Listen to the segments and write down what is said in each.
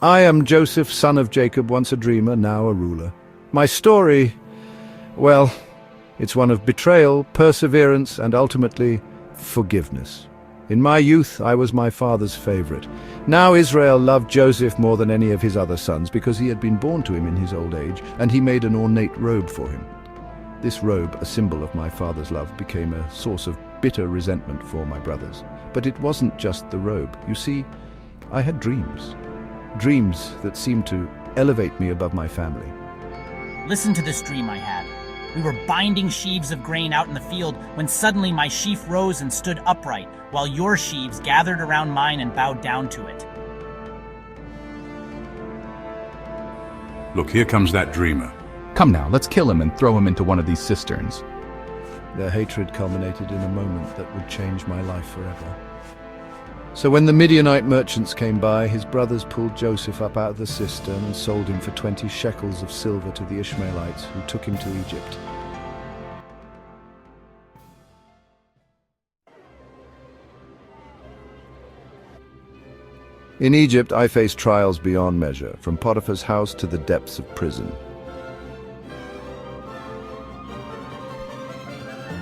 I am Joseph, son of Jacob, once a dreamer, now a ruler. My story, well, it's one of betrayal, perseverance, and ultimately, forgiveness. In my youth, I was my father's favorite. Now Israel loved Joseph more than any of his other sons because he had been born to him in his old age, and he made an ornate robe for him. This robe, a symbol of my father's love, became a source of bitter resentment for my brothers. But it wasn't just the robe. You see, I had dreams. Dreams that seemed to elevate me above my family. Listen to this dream I had. We were binding sheaves of grain out in the field when suddenly my sheaf rose and stood upright, while your sheaves gathered around mine and bowed down to it. Look, here comes that dreamer. Come now, let's kill him and throw him into one of these cisterns. Their hatred culminated in a moment that would change my life forever. So when the Midianite merchants came by, his brothers pulled Joseph up out of the cistern and sold him for 20 shekels of silver to the Ishmaelites, who took him to Egypt. In Egypt, I faced trials beyond measure, from Potiphar's house to the depths of prison.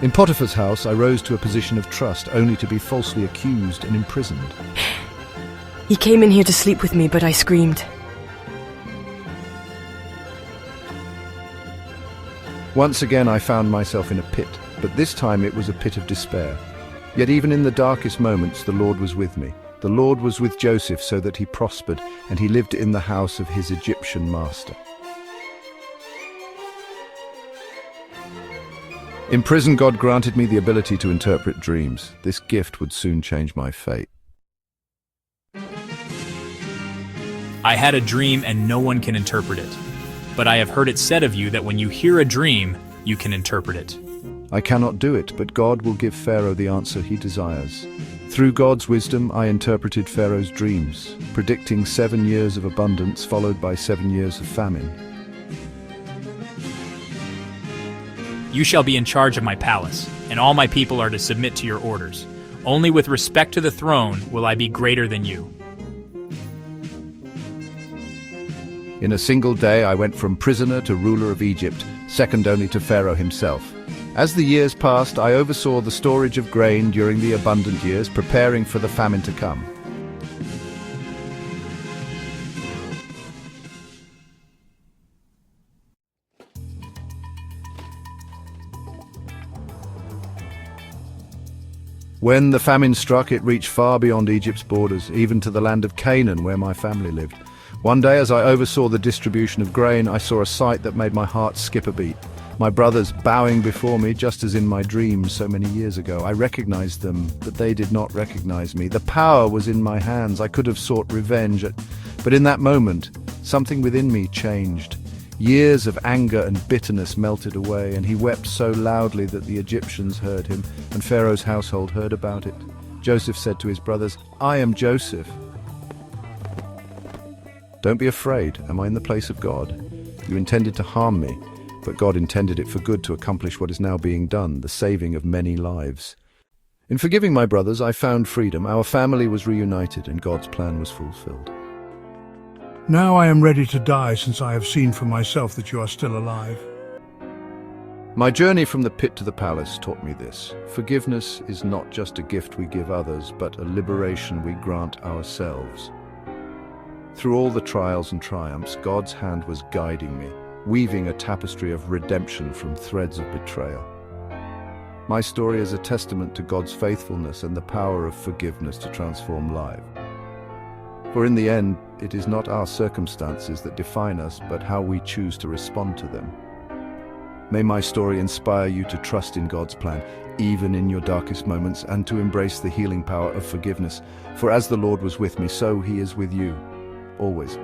In Potiphar's house, I rose to a position of trust, only to be falsely accused and imprisoned. He came in here to sleep with me, but I screamed. Once again, I found myself in a pit, but this time it was a pit of despair. Yet even in the darkest moments, the Lord was with me. The Lord was with Joseph so that he prospered, and he lived in the house of his Egyptian master. In prison, God granted me the ability to interpret dreams. This gift would soon change my fate. I had a dream and no one can interpret it. But I have heard it said of you that when you hear a dream, you can interpret it. I cannot do it, but God will give Pharaoh the answer he desires. Through God's wisdom, I interpreted Pharaoh's dreams, predicting 7 years of abundance followed by 7 years of famine. You shall be in charge of my palace, and all my people are to submit to your orders. Only with respect to the throne will I be greater than you. In a single day, I went from prisoner to ruler of Egypt, second only to Pharaoh himself. As the years passed, I oversaw the storage of grain during the abundant years, preparing for the famine to come. When the famine struck, it reached far beyond Egypt's borders, even to the land of Canaan, where my family lived. One day, as I oversaw the distribution of grain, I saw a sight that made my heart skip a beat. My brothers bowing before me, just as in my dreams so many years ago. I recognized them, but they did not recognize me. The power was in my hands. I could have sought revenge, but in that moment, something within me changed. Years of anger and bitterness melted away, and he wept so loudly that the Egyptians heard him, and Pharaoh's household heard about it. Joseph said to his brothers, "I am Joseph. Don't be afraid. Am I in the place of God? You intended to harm me, but God intended it for good to accomplish what is now being done, the saving of many lives." In forgiving my brothers, I found freedom. Our family was reunited, and God's plan was fulfilled. Now I am ready to die, since I have seen for myself that you are still alive. My journey from the pit to the palace taught me this. Forgiveness is not just a gift we give others, but a liberation we grant ourselves. Through all the trials and triumphs, God's hand was guiding me, weaving a tapestry of redemption from threads of betrayal. My story is a testament to God's faithfulness and the power of forgiveness to transform lives. For in the end, it is not our circumstances that define us, but how we choose to respond to them. May my story inspire you to trust in God's plan, even in your darkest moments, and to embrace the healing power of forgiveness. For as the Lord was with me, so he is with you, always.